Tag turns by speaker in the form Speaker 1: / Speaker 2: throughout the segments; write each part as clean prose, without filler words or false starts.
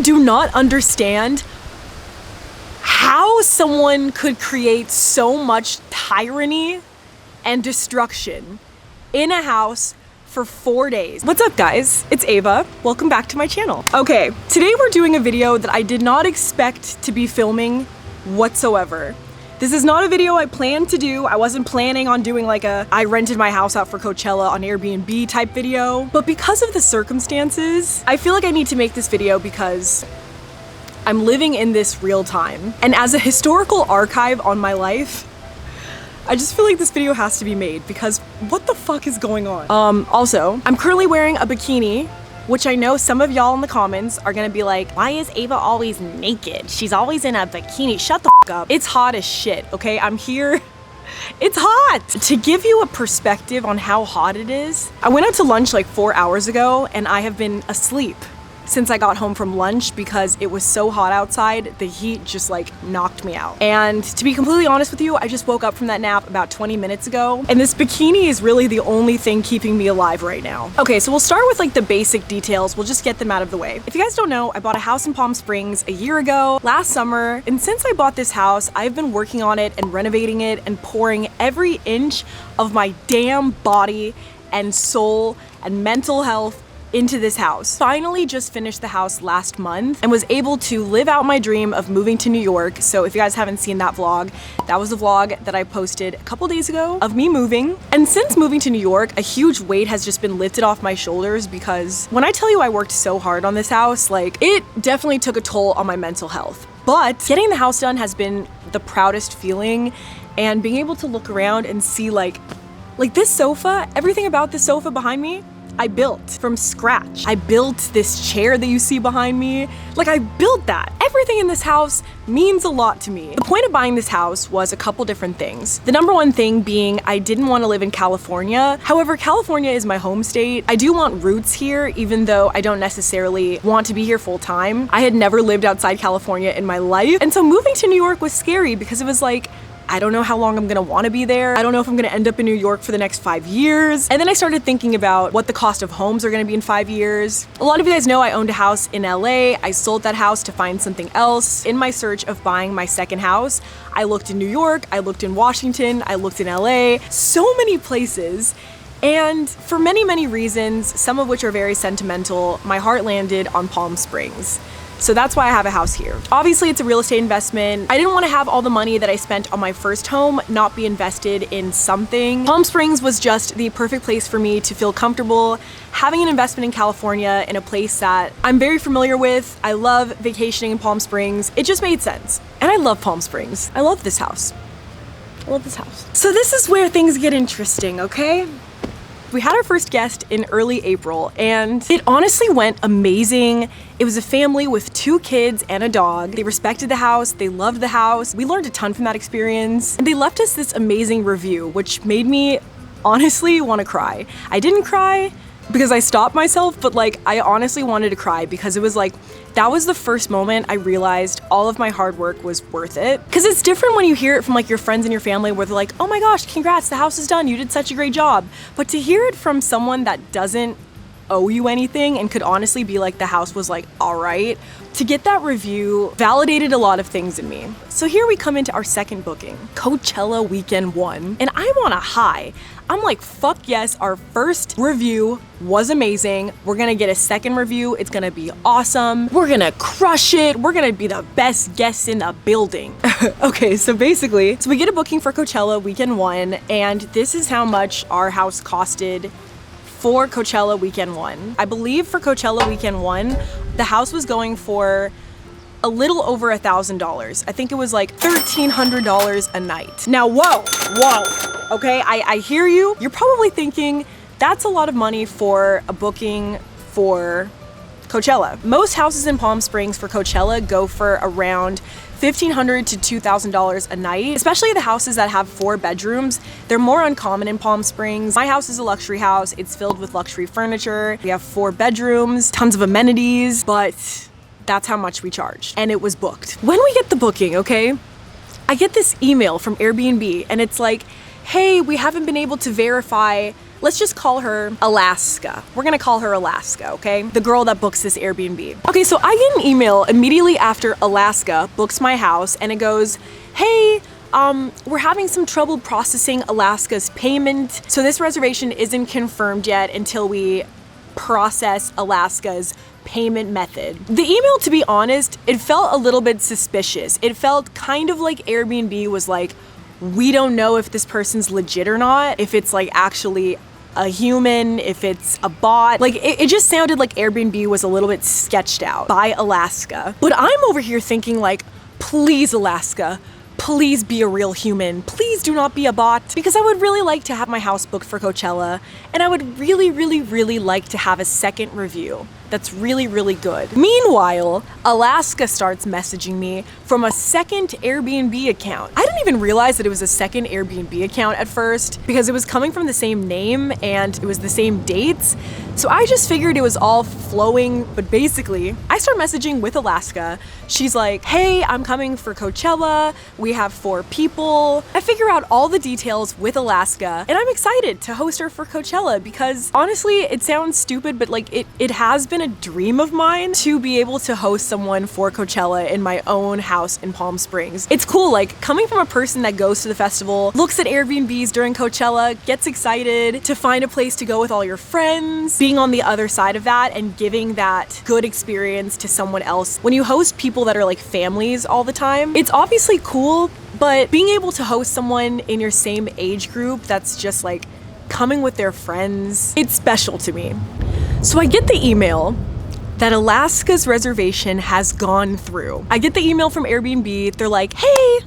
Speaker 1: do not understand how someone could create so much tyranny and destruction in a house for 4 days. What's up, guys? It's Ava. Welcome back to my channel. Okay, today we're doing a video that I did not expect to be filming whatsoever. This is not a video I planned to do. I wasn't planning on doing like I rented my house out for Coachella on Airbnb type video. But because of the circumstances, I feel like I need to make this video because I'm living in this real time. And as a historical archive on my life, I just feel like this video has to be made because what the fuck is going on? Also, I'm currently wearing a bikini, which I know some of y'all in the comments are gonna be like, why is Ava always naked? She's always in a bikini. Shut the fuck up. It's hot as shit, okay? I'm here. It's hot! To give you a perspective on how hot it is, I went out to lunch like 4 hours ago and I have been asleep since I got home from lunch because it was so hot outside, the heat just like knocked me out. And to be completely honest with you, I just woke up from that nap about 20 minutes ago, and this bikini is really the only thing keeping me alive right now. Okay, so we'll start with like the basic details. We'll just get them out of the way. If you guys don't know, I bought a house in Palm Springs a year ago, last summer, and since I bought this house, I've been working on it and renovating it and pouring every inch of my damn body and soul and mental health into this house. Finally just finished the house last month and was able to live out my dream of moving to New York. So if you guys haven't seen that vlog, that was the vlog that I posted a couple days ago of me moving. And since moving to New York, a huge weight has just been lifted off my shoulders because when I tell you I worked so hard on this house, like it definitely took a toll on my mental health. But getting the house done has been the proudest feeling, and being able to look around and see like this sofa, everything about this sofa behind me, I built from scratch. I built this chair that you see behind me. Like I built that. Everything in this house means a lot to me. The point of buying this house was a couple different things. The number one thing being I didn't want to live in California. However, California is my home state. I do want roots here, even though I don't necessarily want to be here full time. I had never lived outside California in my life. And so moving to New York was scary because it was like, I don't know how long I'm gonna wanna be there. I don't know if I'm gonna end up in New York for the next 5 years. And then I started thinking about what the cost of homes are gonna be in 5 years. A lot of you guys know I owned a house in LA. I sold that house to find something else. In my search of buying my second house, I looked in New York, I looked in Washington, I looked in LA, so many places. And for many, many reasons, some of which are very sentimental, my heart landed on Palm Springs. So that's why I have a house here. Obviously, it's a real estate investment. I didn't want to have all the money that I spent on my first home not be invested in something. Palm Springs was just the perfect place for me to feel comfortable having an investment in California in a place that I'm very familiar with. I love vacationing in Palm Springs. It just made sense. And I love Palm Springs. I love this house. I love this house. So this is where things get interesting, okay? We had our first guest in early April and it honestly went amazing. It was a family with 2 kids and a dog. They respected the house, they loved the house. We learned a ton from that experience, and they left us this amazing review, which made me honestly want to cry. I didn't cry because I stopped myself, but like I honestly wanted to cry because it was like, that was the first moment I realized all of my hard work was worth it. Because it's different when you hear it from like your friends and your family where they're like, oh my gosh, congrats, the house is done, you did such a great job. But to hear it from someone that doesn't owe you anything and could honestly be like, the house was like, all right, to get that review validated a lot of things in me. So here we come into our second booking, Coachella weekend 1, and I'm on a high. I'm like, fuck yes, our first review was amazing. We're gonna get a second review. It's gonna be awesome. We're gonna crush it. We're gonna be the best guests in the building. Okay, so basically, we get a booking for Coachella weekend 1, and this is how much our house costed for Coachella weekend 1. I believe for Coachella weekend 1, the house was going for a little over $1,000. I think it was like $1,300 a night. Now, whoa, okay, I hear you. You're probably thinking, that's a lot of money for a booking for Coachella. Most houses in Palm Springs for Coachella go for around $1,500 to $2,000 a night, especially the houses that have 4 bedrooms. They're more uncommon in Palm Springs. My house is a luxury house. It's filled with luxury furniture. We have 4 bedrooms, tons of amenities, but that's how much we charged. And it was booked. When we get the booking, okay, I get this email from Airbnb and it's like, hey, we haven't been able to verify Let's just call her Alaska. We're gonna call her Alaska, okay? The girl that books this Airbnb. Okay, so I get an email immediately after Alaska books my house, and it goes, hey, we're having some trouble processing Alaska's payment. So this reservation isn't confirmed yet until we process Alaska's payment method. The email, to be honest, it felt a little bit suspicious. It felt kind of like Airbnb was like, we don't know if this person's legit or not, if it's like actually a human, if it's a bot. Like it just sounded like Airbnb was a little bit sketched out by Alaska. But I'm over here thinking like, please Alaska, please be a real human. Please do not be a bot, because I would really like to have my house booked for Coachella, and I would really, really, really like to have a second review that's really, really good. Meanwhile, Alaska starts messaging me from a second Airbnb account. I didn't even realize that it was a second Airbnb account at first, because it was coming from the same name and it was the same dates. So I just figured it was all flowing, but basically, I start messaging with Alaska. She's like, hey, I'm coming for Coachella. We have 4 people. I figure out all the details with Alaska, and I'm excited to host her for Coachella because honestly, it sounds stupid, but like it has been a dream of mine to be able to host someone for Coachella in my own house in Palm Springs. It's cool, like coming from a person that goes to the festival, looks at Airbnbs during Coachella, gets excited to find a place to go with all your friends, being on the other side of that and giving that good experience to someone else. When you host people that are like families all the time, it's obviously cool, but being able to host someone in your same age group that's just like coming with their friends, it's special to me. So I get the email that Alaska's reservation has gone through. I get the email from Airbnb. They're like, hey,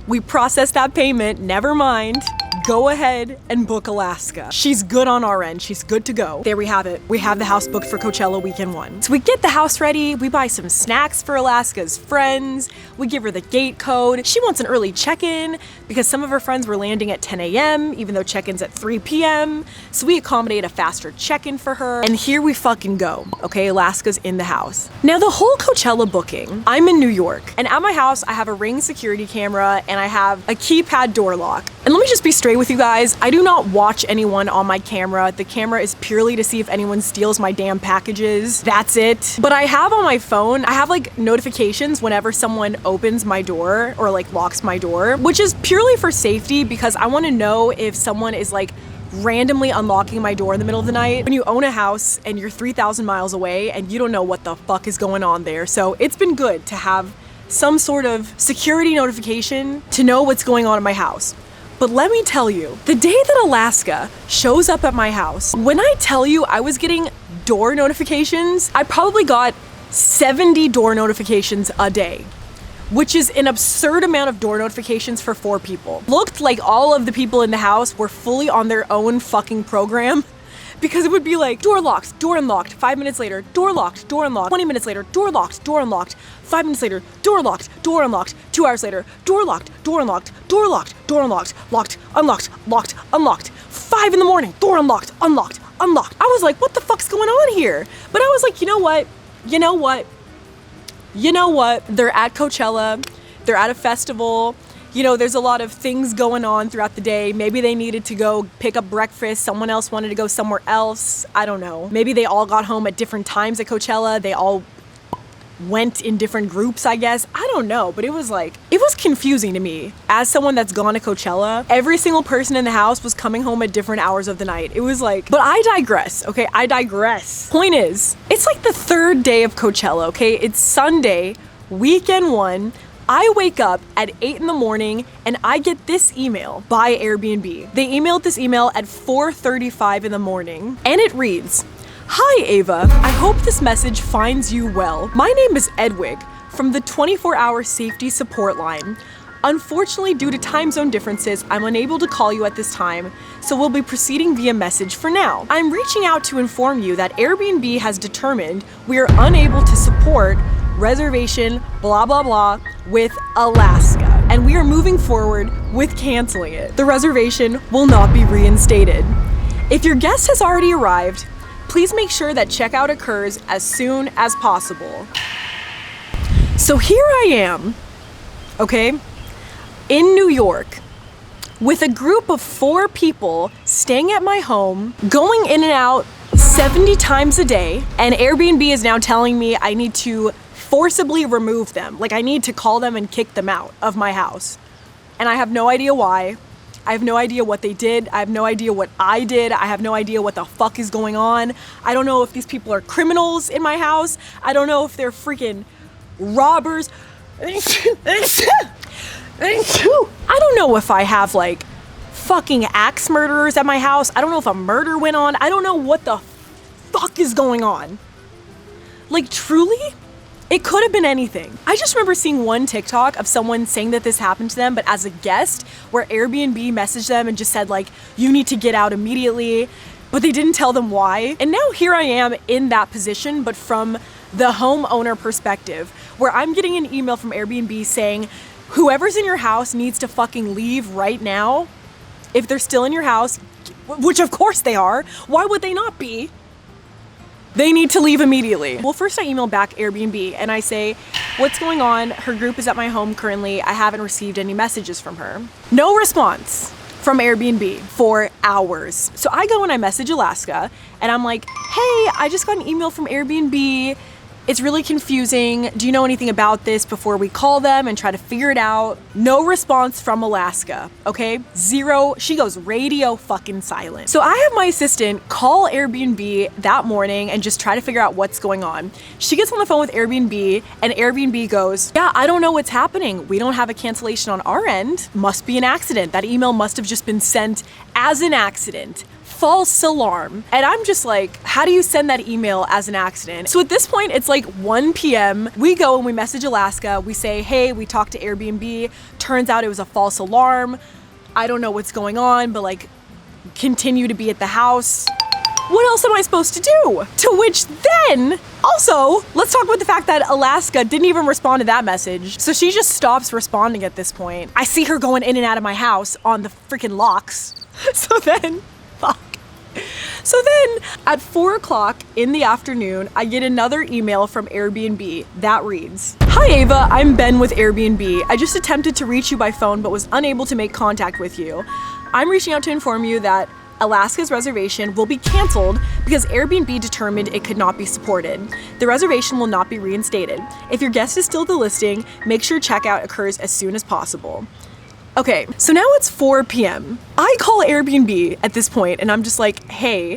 Speaker 1: we processed that payment, never mind. Go ahead and book Alaska. She's good on our end. She's good to go. There we have it. We have the house booked for Coachella weekend 1. So we get the house ready. We buy some snacks for Alaska's friends. We give her the gate code. She wants an early check-in because some of her friends were landing at 10 a.m., even though check-in's at 3 p.m. So we accommodate a faster check-in for her. And here we fucking go. Okay, Alaska's in the house. Now the whole Coachella booking, I'm in New York, and at my house, I have a Ring security camera and I have a keypad door lock. And let me just be straight with you guys, I do not watch anyone on my camera. The camera is purely to see if anyone steals my damn packages. That's it. But I have on my phone, I have like notifications whenever someone opens my door or like locks my door, which is purely for safety because I want to know if someone is like randomly unlocking my door in the middle of the night. When you own a house and you're 3,000 miles away and you don't know what the fuck is going on there. So it's been good to have some sort of security notification to know what's going on in my house. But let me tell you, the day that Alaska shows up at my house, when I tell you I was getting door notifications, I probably got 70 door notifications a day, which is an absurd amount of door notifications for 4 people. Looked like all of the people in the house were fully on their own fucking program. Because it would be like, door locked, door unlocked, 5 minutes later, door locked, door unlocked, 20 minutes later, door locked, door unlocked, 5 minutes later, door locked, door unlocked, 2 hours later, door locked, door unlocked, door locked, door unlocked, locked, unlocked, locked, unlocked, 5 in the morning, door unlocked, unlocked, unlocked. I was like, what the fuck's going on here? But I was like, you know what? They're at Coachella, they're at a festival. You know, there's a lot of things going on throughout the day. Maybe they needed to go pick up breakfast. Someone else wanted to go somewhere else. I don't know. Maybe they all got home at different times at Coachella. They all went in different groups, I guess. I don't know, but it was confusing to me. As someone that's gone to Coachella, every single person in the house was coming home at different hours of the night. It was like, but I digress, okay? I digress. Point is, it's like the 3rd day of Coachella, okay? It's Sunday, weekend 1. I wake up at 8 in the morning and I get this email by Airbnb. They emailed this email at 4:35 in the morning and it reads, "Hi Ava, I hope this message finds you well. My name is Edwig from the 24-hour safety support line. Unfortunately, due to time zone differences, I'm unable to call you at this time, so we'll be proceeding via message for now. I'm reaching out to inform you that Airbnb has determined we are unable to support reservation blah blah blah with Alaska, and we are moving forward with canceling it. The reservation will not be reinstated. If your guest has already arrived, please make sure that checkout occurs as soon as possible." So here I am, okay, in New York, with a group of 4 people staying at my home, going in and out 70 times a day, and Airbnb is now telling me I need to forcibly remove them. Like, I need to call them and kick them out of my house. And I have no idea why. I have no idea what they did. I have no idea what I did. I have no idea what the fuck is going on. I don't know if these people are criminals in my house. I don't know if they're freaking robbers. I don't know if I have like fucking axe murderers at my house. I don't know if a murder went on. I don't know what the fuck is going on. Like, truly, it could have been anything. I just remember seeing one TikTok of someone saying that this happened to them, but as a guest, where Airbnb messaged them and just said like, you need to get out immediately, but they didn't tell them why. And now here I am in that position, but from the homeowner perspective, where I'm getting an email from Airbnb saying, whoever's in your house needs to fucking leave right now. If they're still in your house, which of course they are, why would they not be? They need to leave immediately. Well, first I email back Airbnb and I say, what's going on? Her group is at my home currently. I haven't received any messages from her. No response from Airbnb for hours. So I go and I message Alaska and I'm like, hey, I just got an email from Airbnb. It's really confusing. Do you know anything about this before we call them and try to figure it out? No response from Alaska, okay? Zero. She goes radio fucking silent. So I have my assistant call Airbnb that morning and just try to figure out what's going on. She gets on the phone with Airbnb and Airbnb goes, yeah, I don't know what's happening. We don't have a cancellation on our end. Must be an accident. That email must have just been sent as an accident. False alarm. And I'm just like, how do you send that email as an accident? So at this point, it's like 1 p.m. We go and we message Alaska. We say, hey, we talked to Airbnb. Turns out it was a false alarm. I don't know what's going on, but like, continue to be at the house. What else am I supposed to do? To which then, also, let's talk about the fact that Alaska didn't even respond to that message. So she just stops responding at this point. I see her going in and out of my house on the freaking locks. So then at 4 o'clock in the afternoon, I get another email from Airbnb that reads, hi Ava, I'm Ben with Airbnb. I just attempted to reach you by phone but was unable to make contact with you. I'm reaching out to inform you that Alaska's reservation will be canceled because Airbnb determined it could not be supported. The reservation will not be reinstated. If your guest is still at the listing, make sure checkout occurs as soon as possible. Okay, so now it's 4 p.m. I call Airbnb at this point and I'm just like, hey,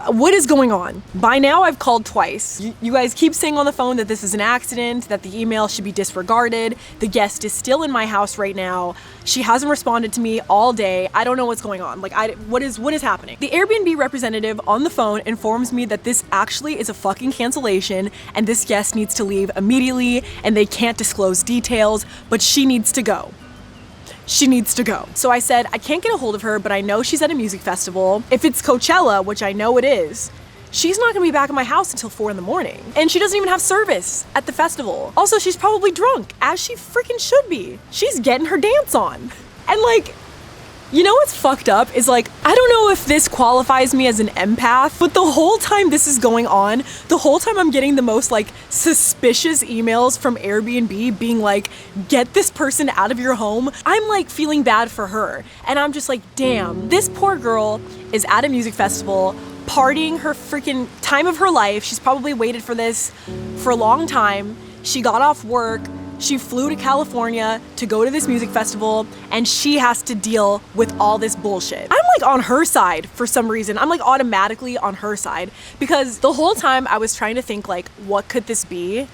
Speaker 1: what is going on? By now I've called twice. You guys keep saying on the phone that this is an accident, that the email should be disregarded. The guest is still in my house right now. She hasn't responded to me all day. I don't know what's going on. Like, what is happening? The Airbnb representative on the phone informs me that this actually is a fucking cancellation and this guest needs to leave immediately and they can't disclose details, but she needs to go. She needs to go. So I said, I can't get a hold of her, but I know she's at a music festival. If it's Coachella, which I know it is, she's not gonna be back at my house until 4 in the morning. And she doesn't even have service at the festival. Also, she's probably drunk, as she freaking should be. She's getting her dance on. And like, you know what's fucked up is like, I don't know if this qualifies me as an empath, but the whole time this is going on, the whole time I'm getting the most like suspicious emails from Airbnb being like, get this person out of your home. I'm like feeling bad for her. And I'm just like, damn, this poor girl is at a music festival, partying her freaking time of her life. She's probably waited for this for a long time. She got off work. She flew to California to go to this music festival and she has to deal with all this bullshit. I'm like on her side for some reason. I'm like automatically on her side because the whole time I was trying to think like, what could this be?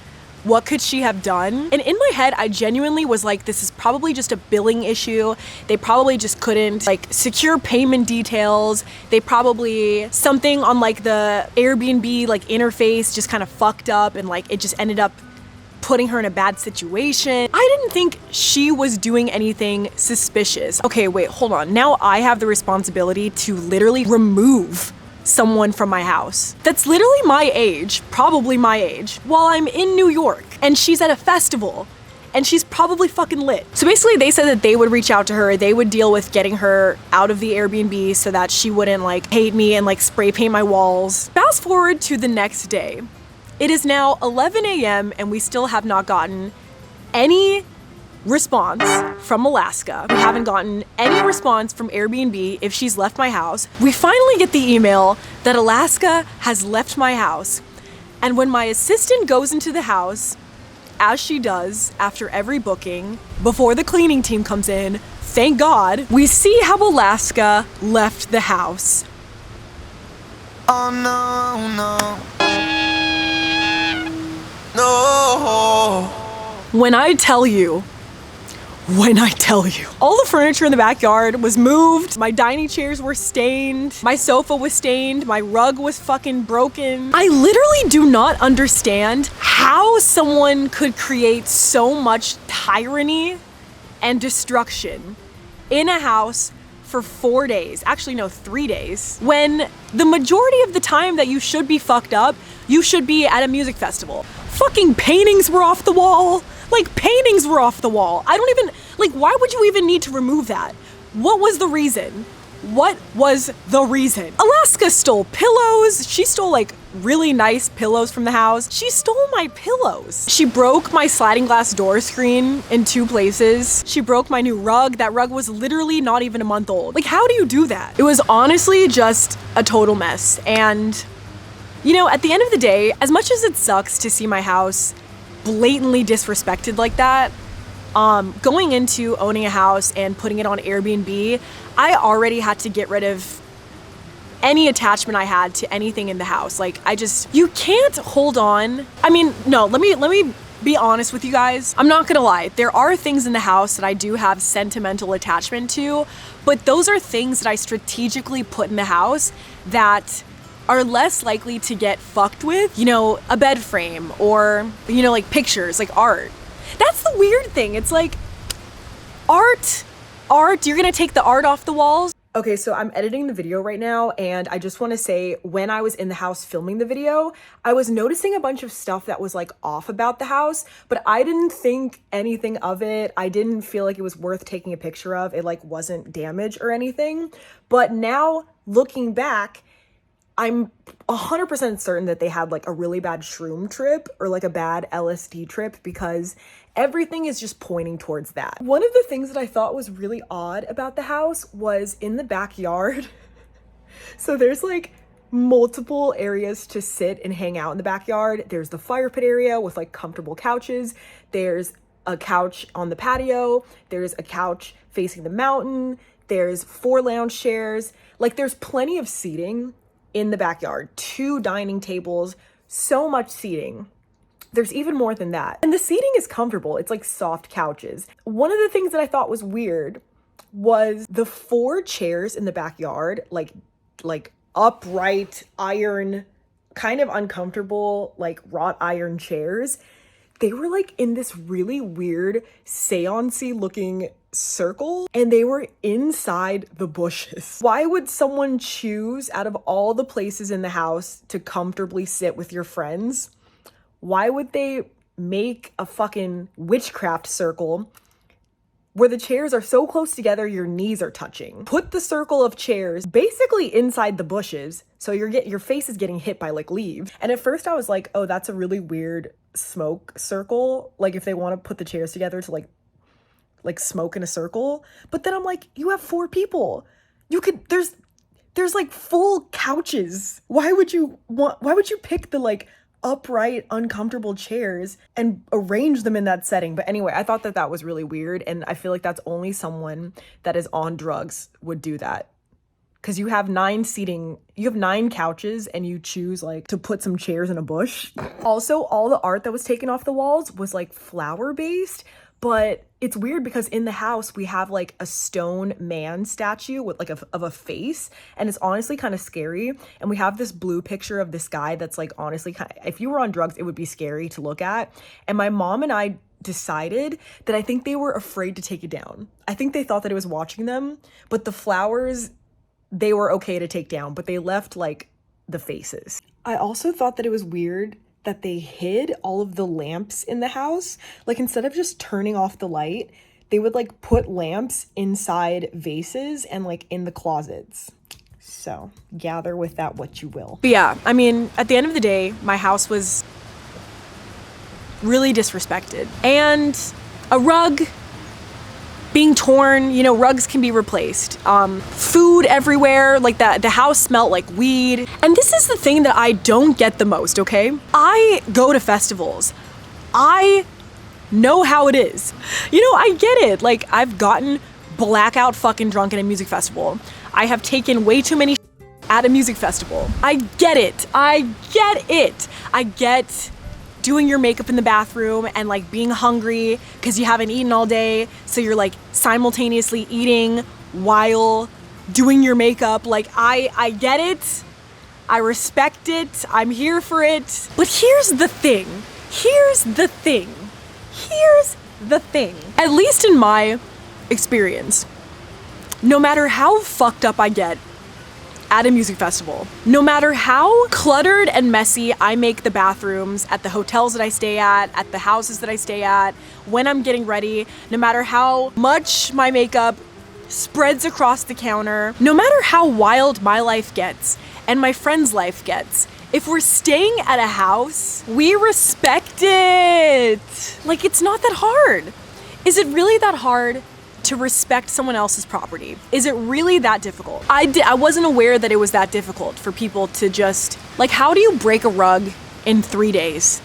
Speaker 1: What could she have done? And in my head, I genuinely was like, this is probably just a billing issue. They probably just couldn't like secure payment details. They probably, something on like the Airbnb like interface just kind of fucked up and like it just ended up putting her in a bad situation. I didn't think she was doing anything suspicious. Okay, wait, hold on. Now I have the responsibility to literally remove someone from my house that's literally my age, probably my age, while I'm in New York and she's at a festival and she's probably fucking lit. So basically they said that they would reach out to her, they would deal with getting her out of the Airbnb so that she wouldn't like hate me and like spray paint my walls. Fast forward to the next day. It is now 11 a.m. and we still have not gotten any response from Alaska. We haven't gotten any response from Airbnb if she's left my house. We finally get the email that Alaska has left my house. And when my assistant goes into the house, as she does after every booking, before the cleaning team comes in, thank God, we see how Alaska left the house.
Speaker 2: Oh no, no, no.
Speaker 1: When I tell you, all the furniture in the backyard was moved, my dining chairs were stained, my sofa was stained, my rug was fucking broken. I literally do not understand how someone could create so much tyranny and destruction in a house for 4 days, actually no, 3 days, when the majority of the time that you should be fucked up, you should be at a music festival. Fucking paintings were off the wall. Paintings were off the wall. I don't even, why would you even need to remove that? What was the reason? What was the reason? Alaska stole pillows. She stole really nice pillows from the house. She stole my pillows. She broke my sliding glass door screen in 2 places. She broke my new rug. That rug was literally not even a month old. How do you do that? It was honestly just a total mess. And, at the end of the day, as much as it sucks to see my house blatantly disrespected like that, going into owning a house and putting it on Airbnb, I already had to get rid of any attachment I had to anything in the house. You can't hold on. No, let me be honest with you guys. I'm not gonna lie. There are things in the house that I do have sentimental attachment to, but those are things that I strategically put in the house that are less likely to get fucked with. A bed frame or, pictures, art. That's the weird thing. It's art, you're gonna take the art off the walls. Okay, so I'm editing the video right now, and I just want to say, when I was in the house filming the video, I was noticing a bunch of stuff that was off about the house, but I didn't think anything of it. I didn't feel like it was worth taking a picture of. It wasn't damaged or anything. But now looking back, I'm 100% certain that they had a really bad shroom trip or a bad LSD trip, because everything is just pointing towards that. One of the things that I thought was really odd about the house was in the backyard. So there's multiple areas to sit and hang out in the backyard. There's the fire pit area with comfortable couches. There's a couch on the patio. There's a couch facing the mountain. There's 4 lounge chairs. There's plenty of seating in the backyard, 2 dining tables, so much seating. There's even more than that. And the seating is comfortable. It's soft couches. One of the things that I thought was weird was the 4 chairs in the backyard, like upright iron, kind of uncomfortable, wrought iron chairs. They were in this really weird seance-y looking circle, and they were inside the bushes. Why would someone choose, out of all the places in the house to comfortably sit with your friends, why would they make a fucking witchcraft circle where the chairs are so close together your knees are touching? Put the circle of chairs basically inside the bushes, so your face is getting hit by leaves. And at first I was oh, that's a really weird smoke circle, if they want to put the chairs together to smoke in a circle. But then I'm you have 4 people. There's full couches. Why would you pick the upright, uncomfortable chairs and arrange them in that setting? But anyway, I thought that was really weird, and I feel that's only someone that is on drugs would do that. Because you have 9 couches, and you choose to put some chairs in a bush. Also, all the art that was taken off the walls was flower based. But it's weird because in the house we have a stone man statue with of a face, and it's honestly kind of scary. And we have this blue picture of this guy that's honestly if you were on drugs, it would be scary to look at. And my mom and I decided that I think they were afraid to take it down. I think they thought that it was watching them, but the flowers, they were okay to take down, but they left the faces. I also thought that it was weird that they hid all of the lamps in the house. Instead of just turning off the light, they would put lamps inside vases and in the closets. So gather with that what you will. But yeah, at the end of the day, my house was really disrespected. And a rug being torn, you know, rugs can be replaced. Food everywhere, like that, the house smelled like weed. And this is the thing that I don't get the most, okay? I go to festivals. I know how it is. You know, I get it. Like, I've gotten blackout fucking drunk at a music festival. I have taken way too many at a music festival. I get it. I get it. I get doing your makeup in the bathroom and like being hungry because you haven't eaten all day. So you're like simultaneously eating while doing your makeup. Like, I get it. I respect it. I'm here for it. But here's the thing. Here's the thing. Here's the thing. At least in my experience, no matter how fucked up I get at a music festival, no matter how cluttered and messy I make the bathrooms at the hotels that I stay at the houses that I stay at, when I'm getting ready, no matter how much my makeup spreads across the counter, no matter how wild my life gets and my friend's life gets, if we're staying at a house, we respect it. Like, it's not that hard. Is it really that hard to respect someone else's property? Is it really that difficult? I wasn't aware that it was that difficult for people to just, like, how do you break a rug in 3 days?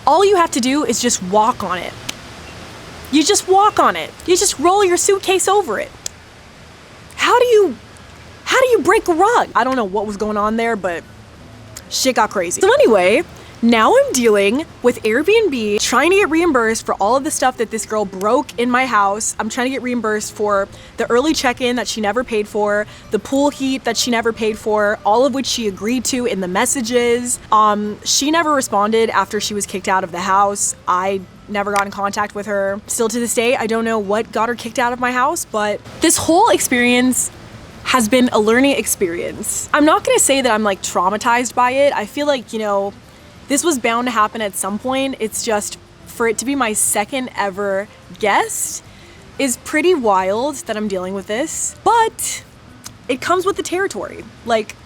Speaker 1: All you have to do is just walk on it. You just walk on it. You just roll your suitcase over it. How do you break a rug? I don't know what was going on there, but shit got crazy. So anyway, now I'm dealing with Airbnb, trying to get reimbursed for all of the stuff that this girl broke in my house. I'm trying to get reimbursed for the early check-in that she never paid for, the pool heat that she never paid for, all of which she agreed to in the messages. She never responded after she was kicked out of the house. I never got in contact with her. Still to this day, I don't know what got her kicked out of my house, but this whole experience has been a learning experience. I'm not gonna say that I'm like traumatized by it. I feel like, you know, this was bound to happen at some point. It's just, for it to be my second ever guest is pretty wild that I'm dealing with this, but it comes with the territory. Like,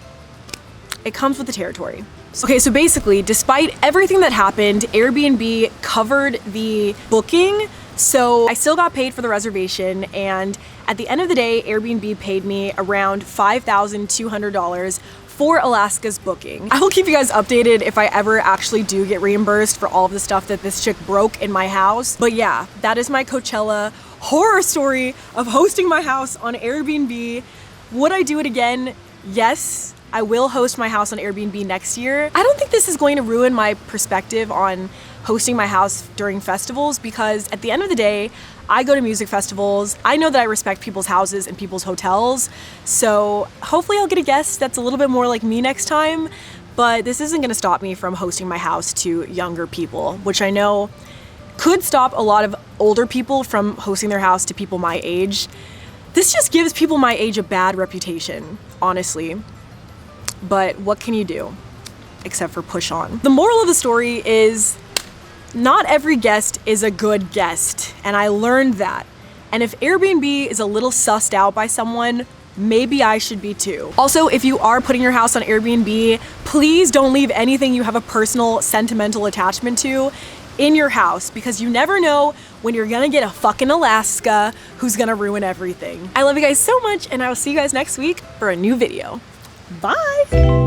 Speaker 1: it comes with the territory. Okay, so basically, despite everything that happened, Airbnb covered the booking, so I still got paid for the reservation, and at the end of the day, Airbnb paid me around $5,200 for Alaska's booking. I will keep you guys updated if I ever actually do get reimbursed for all of the stuff that this chick broke in my house. But yeah, that is my Coachella horror story of hosting my house on Airbnb. Would I do it again? Yes, I will host my house on Airbnb next year. I don't think this is going to ruin my perspective on hosting my house during festivals, because at the end of the day, I go to music festivals. I know that I respect people's houses and people's hotels. So hopefully I'll get a guest that's a little bit more like me next time, but this isn't gonna stop me from hosting my house to younger people, which I know could stop a lot of older people from hosting their house to people my age. This just gives people my age a bad reputation, honestly. But what can you do except for push on? The moral of the story is, not every guest is a good guest, and I learned that. And if Airbnb is a little sussed out by someone, maybe I should be too. Also, if you are putting your house on Airbnb, please don't leave anything you have a personal, sentimental attachment to in your house, because you never know when you're gonna get a fucking Alaska who's gonna ruin everything. I love you guys so much, and I will see you guys next week for a new video. Bye!